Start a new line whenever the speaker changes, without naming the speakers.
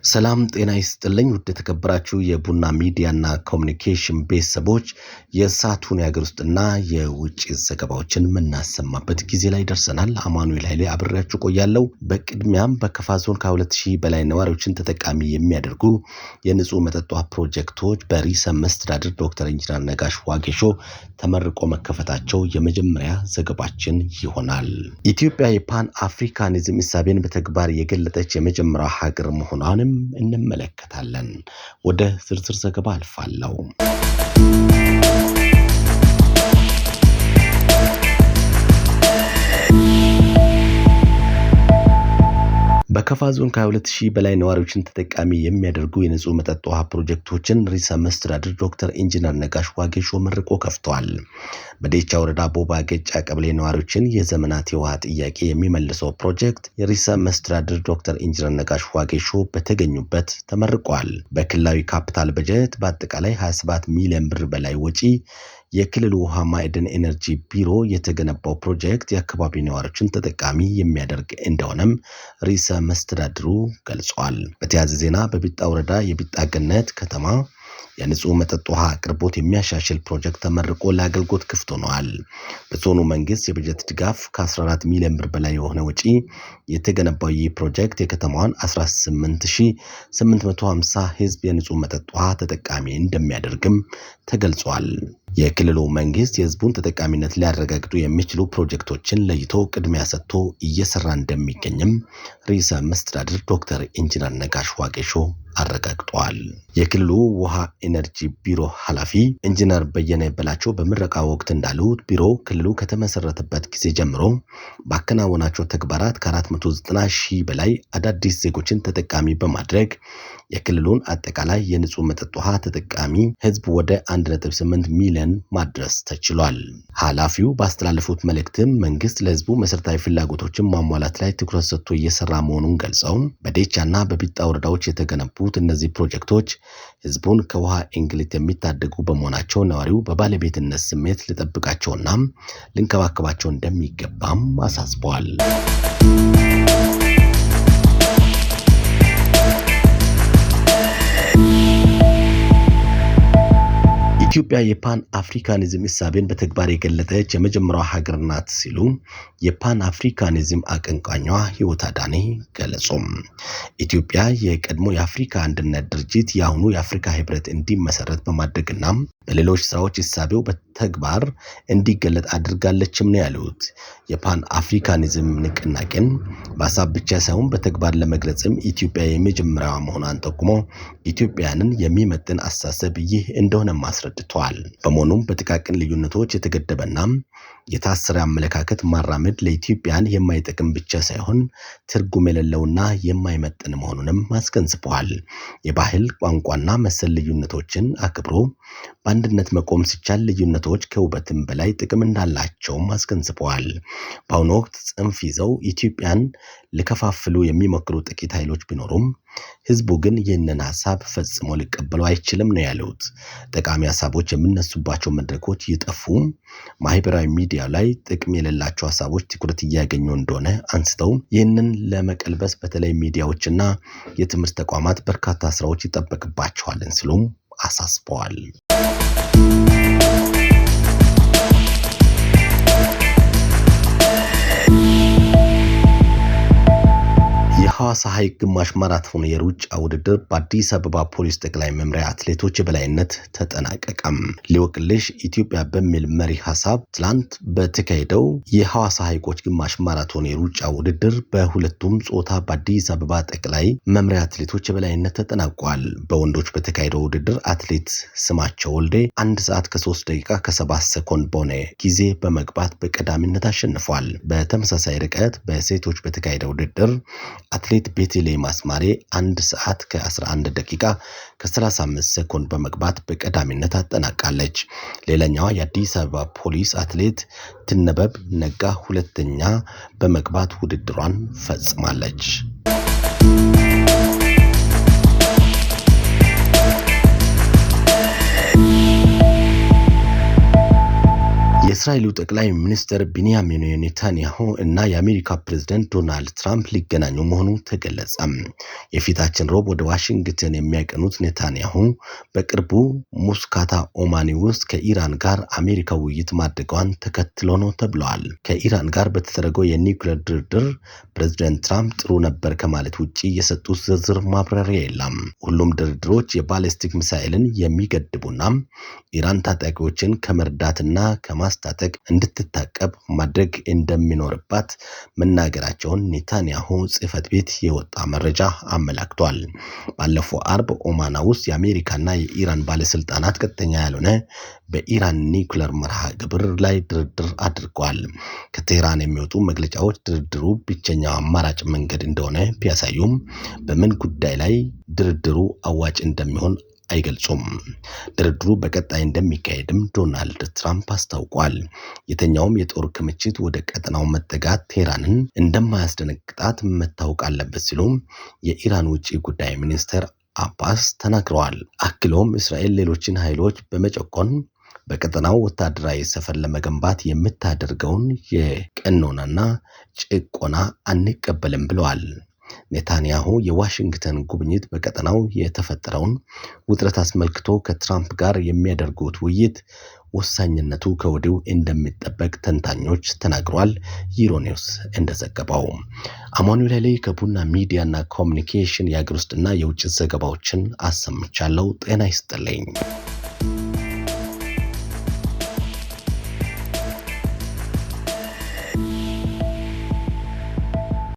ሰላም ጤና ይስጥልኝ ውድ ተከበራችሁ የቡና ሚዲያና ኮሙኒኬሽን ቤተሰቦች የሰዓቱን የሀገር ውስጥና የውጭ ዘገባዎችን የምናሰማበት ጊዜ ላይ ደርሰናል። አማኑኤል ኃይሌ አብሬያችሁ ቆያለሁ። በቅድሚያም በከፋ ዞን ከ2000 በላይ ነዋሪዎችን ተጠቃሚ የሚያደርጉ የንጹህ መጠጥ ውሃ ፕሮጀክቶች በርዕሰ መስተዳድር ዶክተር ኢንጂነር ነጋሽ ዋጌሾ ተመርቆ መከፈታቸው የመጀመሪያ ዘገባችን ይሆናል። ኢትዮጵያ የፓን አፍሪካኒዝም እሳቤን በተግባር የገለጠች የመጀመሪያ ሀገር መሆኗን እንመለከታለን። ወደ ዝርዝር ዘገባ አልፋለሁ። በከፋ ዞን ከ2000 በላይ ነዋሪዎችን ተጠቃሚ የሚያደርጉ የንጹህ መጠጥ ውሃ ፕሮጀክቶችን ርዕሰ መስተዳድር ዶክተር ኢንጂነር ነጋሽ ዋጌሾ መርቆ ከፍተዋል። በዴቻ ወረዳ ቦባ ገጫ ቀበሌ ነዋሪዎችን የዘመናት የውሃ ጥያቄ የሚመልሰው ፕሮጀክት የርዕሰ መስተዳድር ዶክተር ኢንጂነር ነጋሽ ዋጌሾ በተገኙበት ተመርቋል። በክልላዊ ካፒታል በጀት በአጠቃላይ 27 ሚሊዮን ብር በላይ ወጪ የክልሉ ውሃ ማዕድን ኤነርጂ ቢሮ የተገነባው ፕሮጀክት የአካባቢ ነዋሪዎችን ተጠቃሚ የሚያደርግ እንደሆነም ርዕሰ መስተዳድሩ ገልጿል። በተያያዘ ዜና በቢጣ ወረዳ የቢጣ ገነት ከተማ የንጹህ መጠጥ ውሃ አቅርቦት የሚያሻሽል ፕሮጀክት ተመርቆ ለአገልግሎት ክፍት ሆኗል። በዞኑ መንግስት የበጀት ድጋፍ ከ14 ሚሊዮን ብር በላይ የሆነ ወጪ የተገነባው ይህ ፕሮጀክት የከተማዋን 18850 ህዝብ የንጹህ መጠጥ ውሃ ተጠቃሚ እንደሚያደርግም ተገልጿል። የክልሉ መንግስት የህዝቡን ተጠቃሚነት ሊያረጋግጡ የሚችሉ ፕሮጀክቶችን ለይቶ ቅድሚያ ሰጥቶ እየሰራ እንደሚገኝም ርዕሰ መስተዳድር ዶክተር ኢንጂነር ነጋሽ ዋጌሾ አረጋግጠዋል። የክልሉ ውሃ ኢነርጂ ቢሮ ኃላፊ ኢንጂነር በየነ በላቸው በምረቃ ወቅት እንዳሉት ቢሮ ክልሉ ከተመሰረተበት ጊዜ ጀምሮ ባከናወናቸው ተግባራት ከ490 ሺህ በላይ አዳዲስ ዜጎችን ተጠቃሚ በማድረግ የክልሉን አጠቃላይ የንጹህ መጠጥ ውሃ ተጠቃሚ ህዝብ ወደ 1.8 ሚሊዮን ማድረስ ተችሏል። ኃላፊው ባስተላለፉት መልእክትም መንግስት ለህዝቡ መሰረታዊ ፍላጎቶችን ማሟላት ላይ ትኩረት ሰጥቶ እየሰራ መሆኑን ገልጸው በዴቻና በቢጣ ወረዳዎች የተገነቡት እነዚህ ፕሮጀክቶች ህዝቡን ከውሃ እንግልት የሚታደጉ በመሆናቸው ነዋሪው በባለቤትነት ስሜት ሊጠብቃቸውና ሊንከባከባቸው እንደሚገባም አሳስበዋል። ኢትዮጵያ የፓን አፍሪካኒዝም እሳቤን በተግባር የገለጠች የመጀመሪያዋ ሀገር ናት ሲሉ የፓን አፍሪካኒዝም አቀንቃኟ ህይወት አዳኔ ገለጹም። ኢትዮጵያ የቀድሞ የአፍሪካ አንድነት ድርጅት የአሁኑ የአፍሪካ ህብረት እንዲመሰረት በማድረግና በሌሎች ስራዎች እሳቤው በተግባር እንዲገለጥ አድርጋለችም ነው ያሉት። የፓን አፍሪካኒዝም ንቅናቄን በሀሳብ ብቻ ሳይሆን በተግባር ለመግለጽም ኢትዮጵያ የመጀመሪያዋ መሆኗን ጠቁሞ ኢትዮጵያንን የሚመጥን አስተሳሰብ ይህ እንደሆነ ማስረድተዋል። በመሆኑም በጥቃቅን ልዩነቶች የተገደበና የታሰረ አመለካከት ማራመድ ለኢትዮጵያን የማይጠቅም ብቻ ሳይሆን ትርጉም የሌለውና የማይመጥን መሆኑንም አስገንዝበዋል። የባህል ቋንቋና መሰል ልዩነቶችን አክብሮ በአንድነት መቆም ሲቻል ልዩነቶች ከውበትም በላይ ጥቅም እንዳላቸውም አስገንዝበዋል። በአሁኑ ወቅት ጽንፍ ይዘው ኢትዮጵያን ሊከፋፍሉ የሚሞክሩ ጥቂት ኃይሎች ቢኖሩም ህዝቡ ግን ይህንን ሀሳብ ፈጽሞ ሊቀበለው አይችልም ነው ያሉት። ጠቃሚ ሀሳቦች የሚነሱባቸው መድረኮች ይጠፉ፣ ማህበራዊ ሚዲያ ላይ ጥቅም የሌላቸው ሀሳቦች ትኩረት እያገኙ እንደሆነ አንስተው ይህንን ለመቀልበስ በተለይ ሚዲያዎችና የትምህርት ተቋማት በርካታ ስራዎች ይጠበቅባቸዋልን ሲሉም አሳስበዋል። የሐዋሳ ሐይቅ ግማሽ ማራቶን የሩጫ ውድድር በአዲስ አበባ ፖሊስ ጠቅላይ መምሪያ አትሌቶች የበላይነት ተጠናቀቀም። ሊወቅልሽ ኢትዮጵያ በሚል መሪ ሐሳብ ትላንት በተካሄደው የሐዋሳ ሐይቆች ግማሽ ማራቶን የሩጫ ውድድር በሁለቱም ጾታ በአዲስ አበባ ጠቅላይ መምሪያ አትሌቶች የበላይነት ተጠናቋል። በወንዶች በተካሄደው ውድድር አትሌት ስማቸው ወልዴ 1 ሰዓት ከ3 ደቂቃ ከ7 ሰኮንድ በሆነ ጊዜ በመግባት በቀዳሚነት አሸንፏል። በተመሳሳይ ርቀት በሴቶች በተካሄደው ውድድር አትሌት ቤተልሔም አስማሬ 1 ሰዓት ከ11 ደቂቃ ከ35 ሰኮንድ በመግባት በቀዳሚነት አጠናቃለች። ሌላኛዋ የአዲስ አበባ ፖሊስ አትሌት ትነበብ ነጋ ሁለተኛ በመግባት ውድድሯን ፈጽማለች። የእስራኤሉ ጠቅላይ ሚኒስትር ቤንያሚን ኔታንያሁ እና የአሜሪካ ፕሬዝዳንት ዶናልድ ትራምፕ ሊገናኙ መሆኑ ተገለጸ። የፊታችን ሮብ ወደ ዋሽንግተን የሚያቀኑት ኔታንያሁ በቅርቡ ሙስካታ ኦማኒ ውስጥ ከኢራን ጋር አሜሪካ ውይይት ማድረጓን ተከትሎ ነው ተብሏል። ከኢራን ጋር በተደረገው የኒውክሌር ድርድር ፕሬዝዳንት ትራምፕ ጥሩ ነበር ከማለት ውጪ የሰጡት ዝርዝር ማብራሪያ የለም። ሁሉም ድርድሮች የባሊስቲክ ሚሳኤልን የሚገድቡና ኢራን ታጣቂዎችን ከመርዳትና ከማስታጠቅ እንድትታቀብ ማድረግ እንደሚኖርባት መናገራቸውን ኔታንያሁ ጽሕፈት ቤት የወጣ መረጃ አመላክቷል። ባለፈው አርብ ኦማና ውስጥ የአሜሪካና የኢራን ባለስልጣናት ቀጥተኛ ያልሆነ በኢራን ኒውክሌር መርሃ ግብር ላይ ድርድር አድርገዋል። ከቴህራን የሚወጡ መግለጫዎች ድርድሩ ብቸኛው አማራጭ መንገድ እንደሆነ ቢያሳዩም በምን ጉዳይ ላይ ድርድሩ አዋጭ እንደሚሆን አይገልጹም። ድርድሩ በቀጣይ እንደሚካሄድም ዶናልድ ትራምፕ አስታውቋል። የተኛውም የጦር ክምችት ወደ ቀጠናው መጠጋት ቴህራንን እንደማያስደነግጣት መታወቅ አለበት ሲሉ የኢራን ውጭ ጉዳይ ሚኒስትር አባስ ተናግረዋል። አክሎም እስራኤል ሌሎችን ኃይሎች በመጨቆን በቀጠናው ወታደራዊ ሰፈር ለመገንባት የምታደርገውን የቀኖናና ጭቆና አንቀበልም ብለዋል። ኔታንያሁ የዋሽንግተን ጉብኝት በቀጠናው የተፈጠረውን ውጥረት አስመልክቶ ከትራምፕ ጋር የሚያደርጉት ውይይት ወሳኝነቱ ከወዲሁ እንደሚጠበቅ ተንታኞች ተናግሯል። ዩሮኒውስ እንደዘገበው አማኑኤል ኃይሌ ከቡና ሚዲያና ኮሚኒኬሽን የአገር ውስጥና የውጭ ዘገባዎችን አሰምቻለሁ። ጤና ይስጥልኝ።